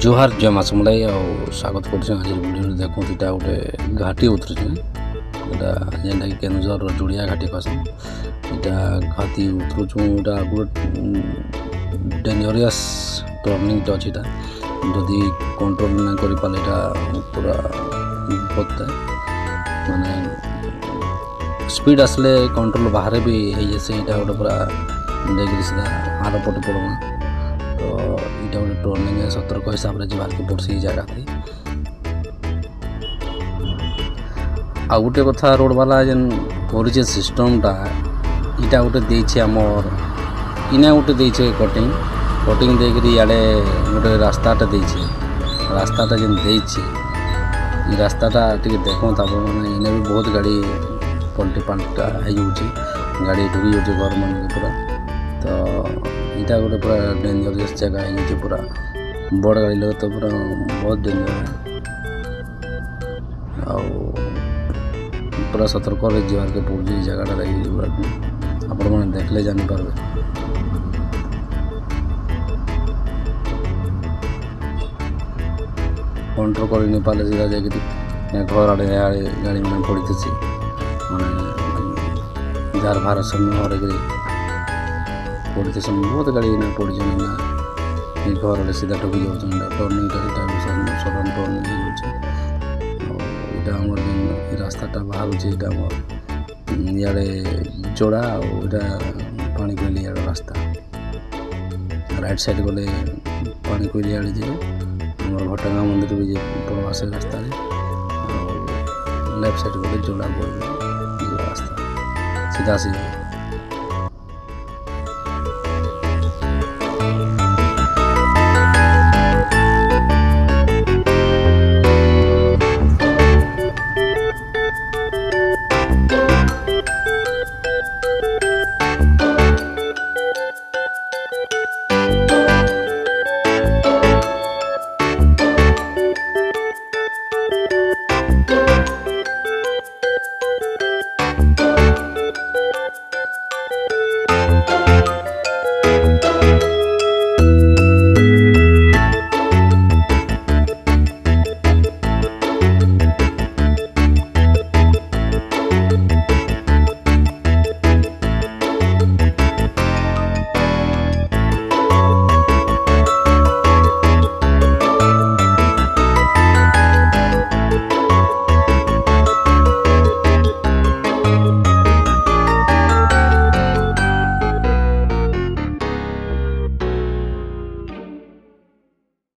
जोहार जय माँ समलाई स्वागत कर भिडियो देखूँ इटा गोटे घाटी उतरुचे जेनटा कि केन्दुझर जुड़िया घाटी कहसन इटा घाटी उतरुचु इटा गोटे डेंजरियस टर्निंग अच्छी जदि कंट्रोल ना कर पाले पूरा विपद माने स्पीड आसले कंट्रोल बाहर भी हो जैसे इटा गोटे पूरा देखिए सीधा आर पटे पड़ना तो इटा गोटे टर्निंग सतर्क हिसाब से जबार के पड़सी जगह थी आ गोटे कथा रोड वाला जेन करे सिस्टमटा इटा गोटे देछे आमर इना गोटे देछे कटिंग देकरी इे गोटे रास्ताटा देछे रास्ताटा जेन देछे ये रास्ताटा टिके देखो तापर माने इने भी बहुत गाड़ी पलटी पाल्टा हो गाड़ी ढुकी जाऊँ घर मन पूरा तो इटा गोटे पूरा डेंजरियस जगह हो पूरा बड़ गाड़ी लगे तो पूरा बहुत डेंजर पूरा सतर्क जबार के पड़े जगहटा पूरा आपण मैंने देखले जानीपारे कंट्रोल कर नहीं पाले सीधा जाकि घर आड़े गाड़ी मैंने पड़ी थी माने जार भारसाम्य हरकरी पड़ी थी बहुत गाड़ी पड़ी ना घर आड़े सीधा ठकी जाऊँ टर्निंग सडन टर्निंग होटा आम रास्ताटा बाहर यहाँ इे जोड़ा आटा पानी कोईली रास्ता राइट साइड गले पानी कोईली आड़े जाए घटगाँ मंदिर भी पड़वा से रास्ता लेफ्ट साइड गले जोड़ा रास्ता सीधा सीधा